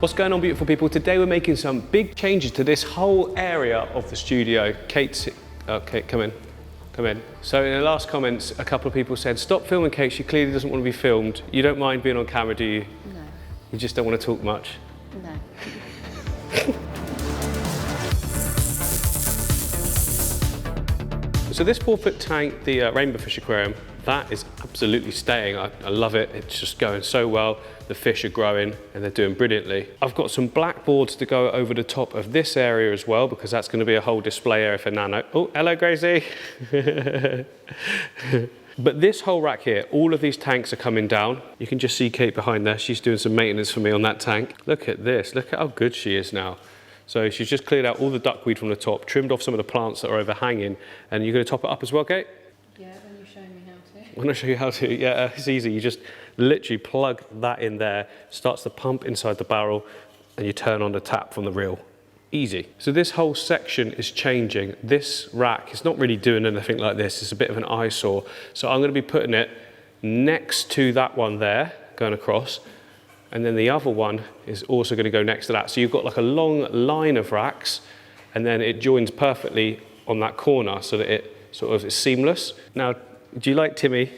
What's going on, beautiful people? Today we're making some big changes to this whole area of the studio. Kate, come in. So in the last comments, a couple of people said, stop filming Kate, she clearly doesn't want to be filmed. You don't mind being on camera, do you? No. You just don't want to talk much? No. So this 4-foot tank, the rainbow fish aquarium, that is absolutely staying. I love it. It's just going so well. The fish are growing and they're doing brilliantly. I've got some black boards to go over the top of this area as well, because that's going to be a whole display area for Nano. Oh, hello, Gracie. But this whole rack here, all of these tanks are coming down. You can just see Kate behind there. She's doing some maintenance for me on that tank. Look at this. Look at how good she is now. So she's just cleared out all the duckweed from the top, trimmed off some of the plants that are overhanging, and you're going to top it up as well, Kate? Yeah, when you show me how to. When I show you how to, yeah, it's easy. You just literally plug that in there, starts to pump inside the barrel, and you turn on the tap from the reel. Easy. So this whole section is changing. This rack is not really doing anything like this. It's a bit of an eyesore. So I'm going to be putting it next to that one there, going across. And then the other one is also going to go next to that. So you've got like a long line of racks, and then it joins perfectly on that corner so that it sort of is seamless. Now, do you like Timmy?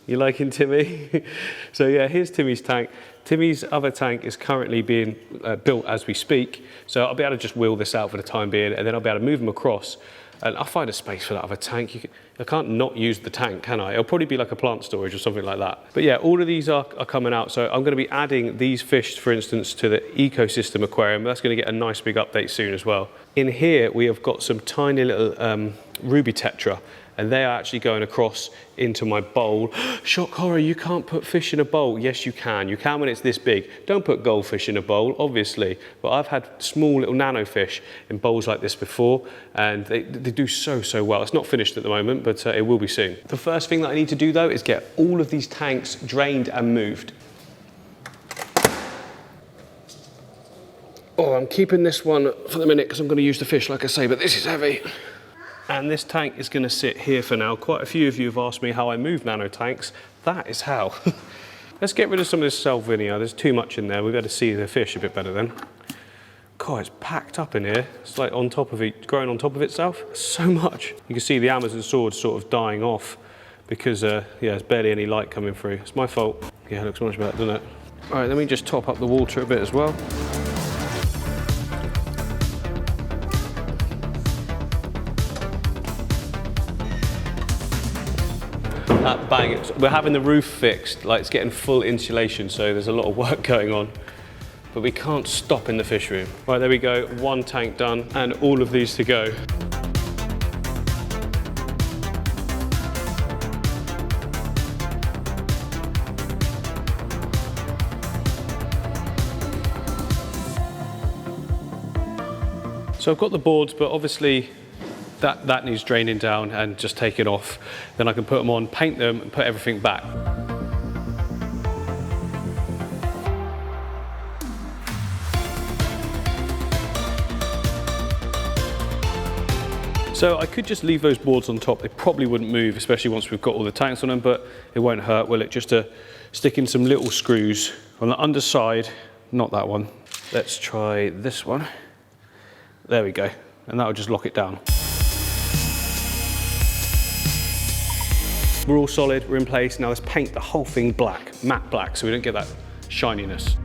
You liking Timmy? So yeah, here's Timmy's tank. Timmy's other tank is currently being built as we speak. So I'll be able to just wheel this out for the time being, and then I'll be able to move them across. And I'll find a space for that other tank. I can't not use the tank, can I? It'll probably be like a plant storage or something like that. But yeah, all of these are coming out. So I'm going to be adding these fish, for instance, to the ecosystem aquarium. That's going to get a nice big update soon as well. In here, we have got some tiny little ruby tetra, and they are actually going across into my bowl. Shock horror, you can't put fish in a bowl. Yes, you can. You can when it's this big. Don't put goldfish in a bowl, obviously. But I've had small little nano fish in bowls like this before, and they do so well. It's not finished at the moment, but it will be soon. The first thing that I need to do, though, is get all of these tanks drained and moved. Oh, I'm keeping this one for the minute because I'm going to use the fish, like I say, but this is heavy. And this tank is going to sit here for now. Quite a few of you have asked me how I move nano tanks. That is how. Let's get rid of some of this salvinia. There's too much in there. We've got to see the fish a bit better then. God, it's packed up in here. It's like on top of it, growing on top of itself. So much. You can see the Amazon sword sort of dying off because, yeah, there's barely any light coming through. It's my fault. Yeah, it looks much better, doesn't it? All right, let me just top up the water a bit as well. Bang, we're having the roof fixed, like it's getting full insulation, so there's a lot of work going on. But we can't stop in the fish room. Right, there we go, one tank done, and all of these to go. So I've got the boards, but obviously that needs draining down and just take it off. Then I can put them on, paint them, and put everything back. So I could just leave those boards on top. They probably wouldn't move, especially once we've got all the tanks on them, but it won't hurt, will it? Just to stick in some little screws on the underside, not that one. Let's try this one. There we go, and that'll just lock it down. We're all solid, we're in place. Now let's paint the whole thing black, matte black, so we don't get that shininess.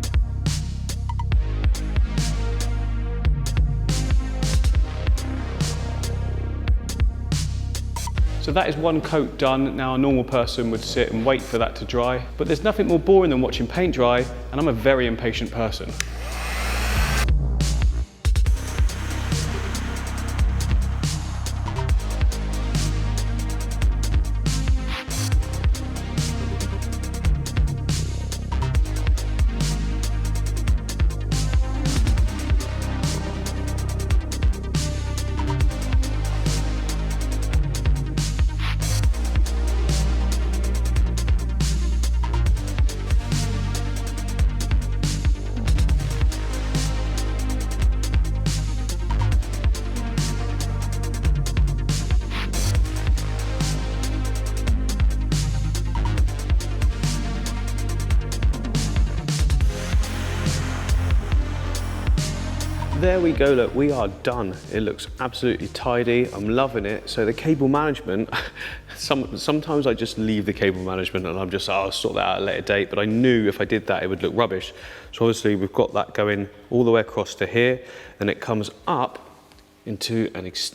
So that is one coat done. Now a normal person would sit and wait for that to dry, but there's nothing more boring than watching paint dry, and I'm a very impatient person. there we go, look, we are done. It looks absolutely tidy, I'm loving it. So the cable management, sometimes I just leave the cable management and I'm just, oh, I'll sort that out at a later date, but I knew if I did that, it would look rubbish. So obviously we've got that going all the way across to here, and it comes up into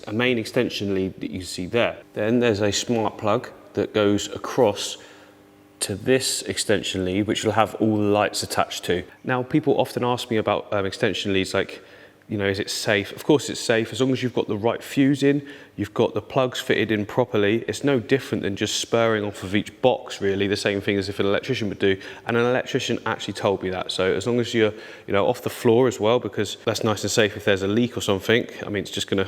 a main extension lead that you see there. Then there's a smart plug that goes across to this extension lead, which will have all the lights attached to. Now, people often ask me about extension leads, like, you know, is it safe? Of course it's safe, as long as you've got the right fuse in, you've got the plugs fitted in properly. It's no different than just spurring off of each box, really, the same thing as if an electrician would do. And an electrician actually told me that. So as long as you're, you know, off the floor as well, because that's nice and safe if there's a leak or something. I mean, it's just gonna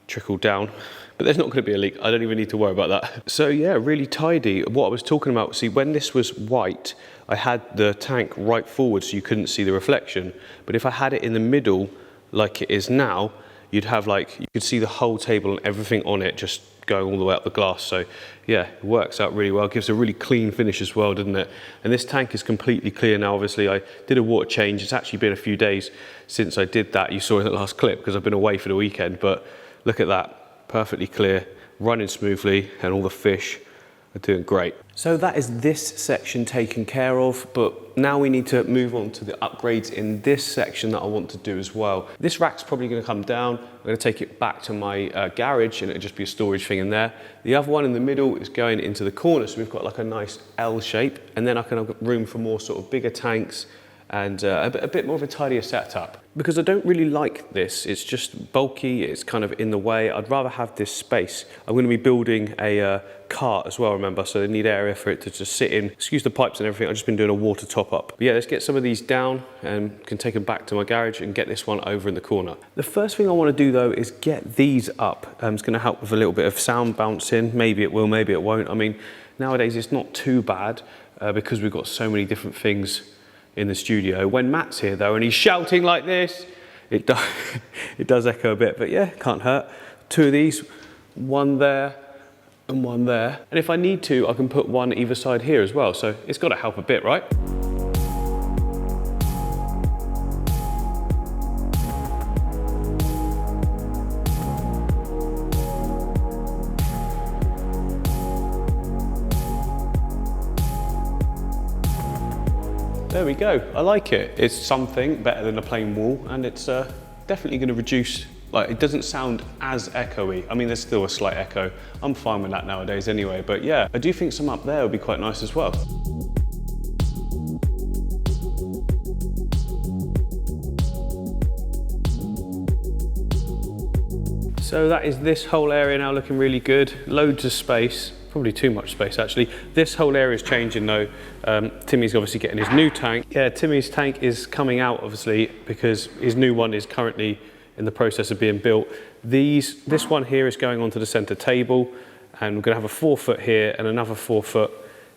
trickle down, but there's not gonna be a leak. I don't even need to worry about that. So yeah, really tidy. What I was talking about, see, when this was white, I had the tank right forward so you couldn't see the reflection. But if I had it in the middle, like it is now, you'd have like, you could see the whole table and everything on it just going all the way up the glass. So yeah, it works out really well. It gives a really clean finish as well, doesn't it? And this tank is completely clear now. Obviously I did a water change. It's actually been a few days since I did that. You saw in the last clip because I've been away for the weekend, but look at that, perfectly clear, running smoothly, and all the fish are doing great. So that is this section taken care of, but now we need to move on to the upgrades in this section that I want to do as well. This rack's probably going to come down. I'm going to take it back to my garage and it'll just be a storage thing in there. The other one in the middle is going into the corner, so we've got like a nice L shape, and then I can have room for more sort of bigger tanks and a bit more of a tidier setup. Because I don't really like this, it's just bulky, it's kind of in the way. I'd rather have this space. I'm going to be building a cart as well, remember, so they need area for it to just sit in. Excuse the pipes and everything, I've just been doing a water top up. But yeah, let's get some of these down and can take them back to my garage and get this one over in the corner. The first thing I want to do though is get these up. It's going to help with a little bit of sound bouncing. Maybe it will, maybe it won't. I mean, nowadays it's not too bad because we've got so many different things in the studio. When Matt's here though and he's shouting like this, it does echo a bit, but yeah, can't hurt. Two of these, one there and one there. And if I need to, I can put one either side here as well. So it's got to help a bit, right? There we go, I like it. It's something better than a plain wall, and it's definitely going to reduce, like, it doesn't sound as echoey. I mean, there's still a slight echo. I'm fine with that nowadays anyway, but yeah, I do think some up there would be quite nice as well. So that is this whole area now looking really good. Loads of space. Probably too much space actually. This whole area is changing though. Timmy's obviously getting his new tank. Yeah, Timmy's tank is coming out obviously because his new one is currently in the process of being built. This one here is going onto the center table, and we're gonna have a 4 foot here and another 4 foot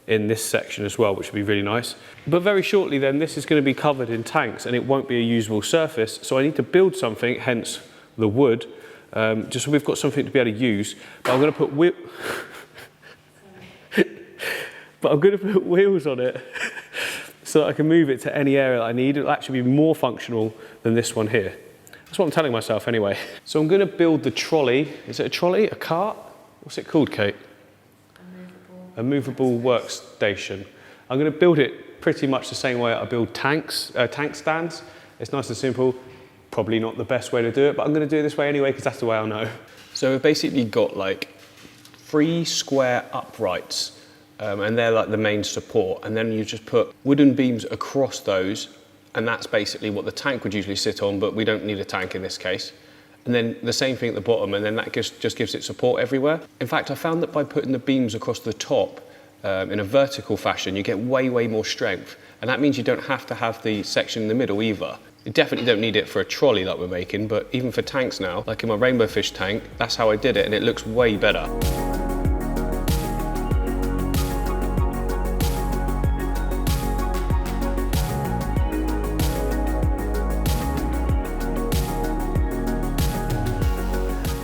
in this section as well, which would be really nice. But very shortly then, this is gonna be covered in tanks and it won't be a usable surface. So I need to build something, hence the wood, just so we've got something to be able to use. But I'm gonna put wheels on it so that I can move it to any area that I need. It'll actually be more functional than this one here. That's what I'm telling myself anyway. So I'm going to build the trolley. Is it a trolley? A cart? What's it called, Kate? A movable workstation. I'm going to build it pretty much the same way I build tank stands. It's nice and simple. Probably not the best way to do it, but I'm going to do it this way anyway because that's the way I know. So we've basically got like 3 square uprights. And they're like the main support, and then you just put wooden beams across those, and that's basically what the tank would usually sit on, but we don't need a tank in this case. And then the same thing at the bottom, and then that just gives it support everywhere. In fact, I found that by putting the beams across the top in a vertical fashion, you get way more strength, and that means you don't have to have the section in the middle either. You definitely don't need it for a trolley like we're making, but even for tanks now, like in my rainbow fish tank, that's how I did it, and it looks way better.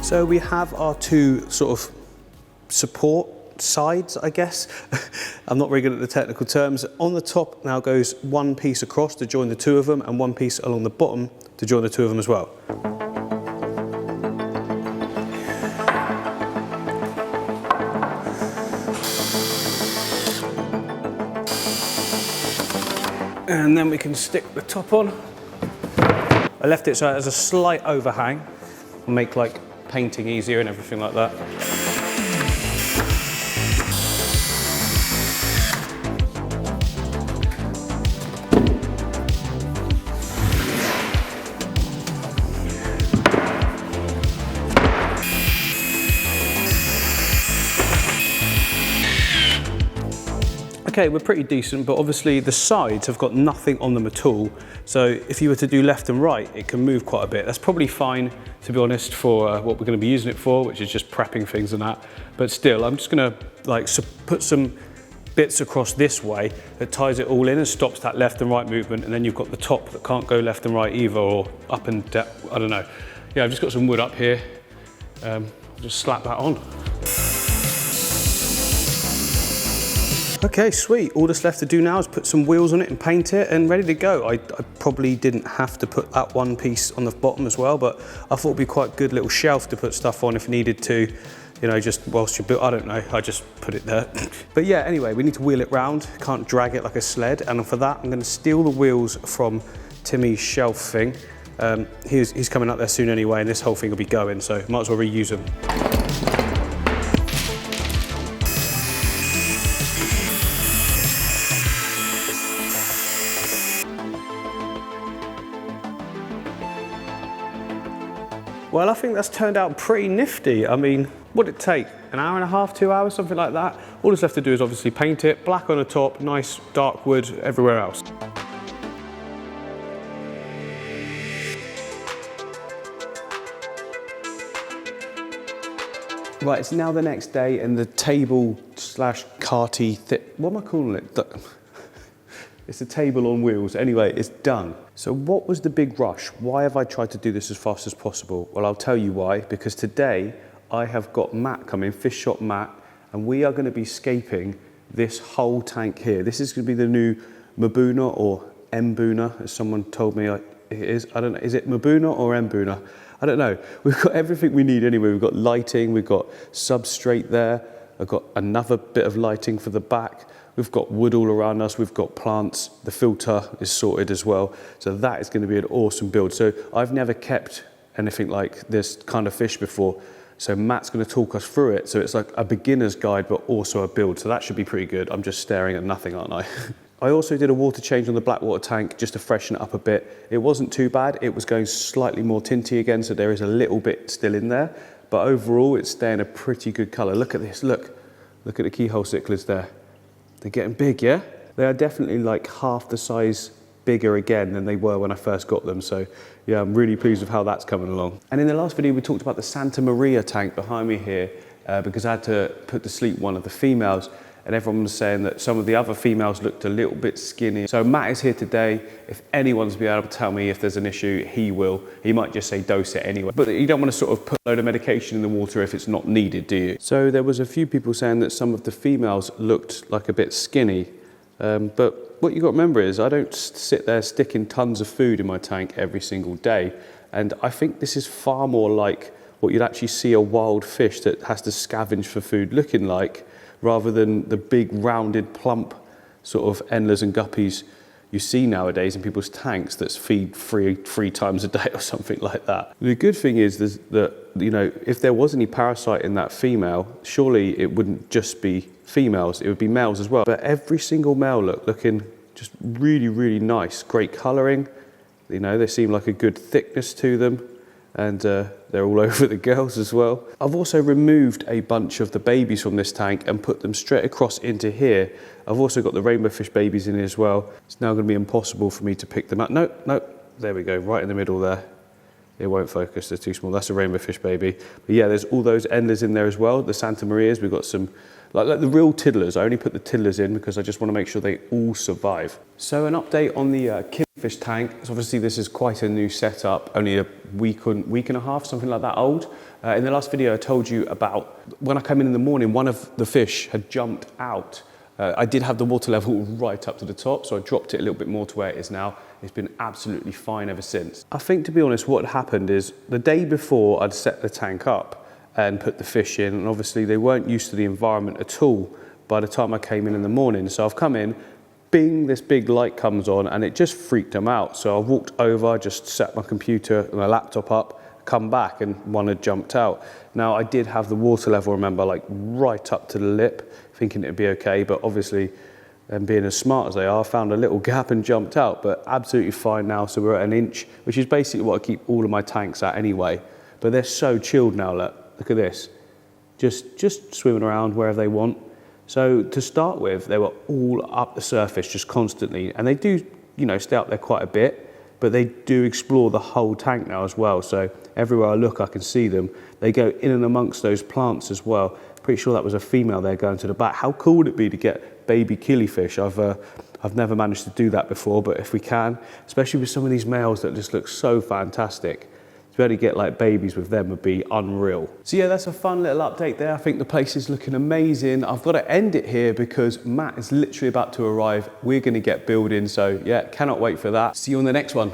So we have our 2 sort of support sides, I guess. I'm not very good at the technical terms. On the top now goes one piece across to join the two of them, and one piece along the bottom to join the two of them as well. And then we can stick the top on. I left it so it has a slight overhang, make like painting easier and everything like that. Okay, we're pretty decent, but obviously the sides have got nothing on them at all. So if you were to do left and right, it can move quite a bit. That's probably fine, to be honest, for what we're going to be using it for, which is just prepping things and that. But still, I'm just going to like put some bits across this way that ties it all in and stops that left and right movement. And then you've got the top that can't go left and right either, or up and down, I don't know. Yeah, I've just got some wood up here. Just slap that on. Okay, sweet. All that's left to do now is put some wheels on it and paint it and ready to go. I probably didn't have to put that one piece on the bottom as well, but I thought it'd be quite a good little shelf to put stuff on if needed to, you know, just whilst you build, I don't know, I just put it there. But yeah, anyway, we need to wheel it round. Can't drag it like a sled. And for that, I'm gonna steal the wheels from Timmy's shelf thing. He's coming up there soon anyway, and this whole thing will be going, so might as well reuse them. Well, I think that's turned out pretty nifty. I mean, what'd it take? An hour and a half, 2 hours, something like that? All that's left to do is obviously paint it, black on the top, nice dark wood everywhere else. Right, it's now the next day and the table slash carty, what am I calling it? It's a table on wheels. Anyway, it's done. So what was the big rush? Why have I tried to do this as fast as possible? Well, I'll tell you why. Because today I have got Matt coming, Fish Shop Matt, and we are going to be scaping this whole tank here. This is going to be the new Mbuna or Mbuna, as someone told me it is. I don't know, is it Mbuna or Mbuna? I don't know. We've got everything we need anyway. We've got lighting, we've got substrate there. I've got another bit of lighting for the back. We've got wood all around us, we've got plants, the filter is sorted as well. So that is going to be an awesome build. So I've never kept anything like this kind of fish before. So Matt's going to talk us through it. So it's like a beginner's guide, but also a build. So that should be pretty good. I'm just staring at nothing, aren't I? I also did a water change on the Blackwater tank just to freshen it up a bit. It wasn't too bad. It was going slightly more tinty again, so there is a little bit still in there. But overall, it's staying a pretty good colour. Look at this, look at the keyhole cichlids there. They're getting big, yeah? They are definitely like half the size bigger again than they were when I first got them. So yeah, I'm really pleased with how that's coming along. And in the last video, we talked about the Santa Maria tank behind me here because I had to put to sleep one of the females, and everyone was saying that some of the other females looked a little bit skinny. So Matt is here today. If anyone's be able to tell me if there's an issue, he will. He might just say dose it anyway. But you don't want to sort of put a load of medication in the water if it's not needed, do you? So there was a few people saying that some of the females looked like a bit skinny. But what you got to remember is I don't sit there sticking tons of food in my tank every single day. And I think this is far more like what you'd actually see a wild fish that has to scavenge for food looking like, rather than the big rounded plump sort of endlers and guppies you see nowadays in people's tanks that feed three times a day or something like that. The good thing is that, you know, if there was any parasite in that female, surely it wouldn't just be females, it would be males as well. But every single male looking just really, really nice, great colouring. You know, they seem like a good thickness to them. And they're all over the girls as well. I've also removed a bunch of the babies from this tank and put them straight across into here. I've also got the rainbow fish babies in here as well. It's now going to be impossible for me to pick them up. No, there we go, right in the middle there. It won't focus, they're too small. That's a rainbow fish baby. But yeah, there's all those endlers in there as well, the Santa Marias. We've got some Like the real tiddlers. I only put the tiddlers in because I just want to make sure they all survive. So an update on the killifish tank. So obviously this is quite a new setup, only a week and a half, something like that old. In the last video I told you about when I came in the morning, one of the fish had jumped out. I did have the water level right up to the top, so I dropped it a little bit more to where it is now. It's been absolutely fine ever since. I think, to be honest, what happened is the day before I'd set the tank up and put the fish in, and obviously they weren't used to the environment at all by the time I came in the morning. So I've come in, bing, this big light comes on, and it just freaked them out. So I walked over, just set my computer and my laptop up, come back, and one had jumped out. Now I did have the water level, remember, like right up to the lip, thinking it'd be okay, but obviously, and being as smart as they are, I found a little gap and jumped out, but absolutely fine now. So we're at 1 inch, which is basically what I keep all of my tanks at anyway. But they're so chilled now, look at this. Just swimming around wherever they want. So to start with, they were all up the surface just constantly, and they do, you know, stay up there quite a bit, but they do explore the whole tank now as well. So everywhere I look, I can see them. They go in and amongst those plants as well. Pretty sure that was a female there going to the back. How cool would it be to get baby killifish? I've never managed to do that before, but if we can, especially with some of these males that just look so fantastic, to be able to get like babies with them would be unreal. So yeah, that's a fun little update there. I think the place is looking amazing. I've got to end it here because Matt is literally about to arrive. We're going to get building, so yeah, cannot wait for that. See you on the next one.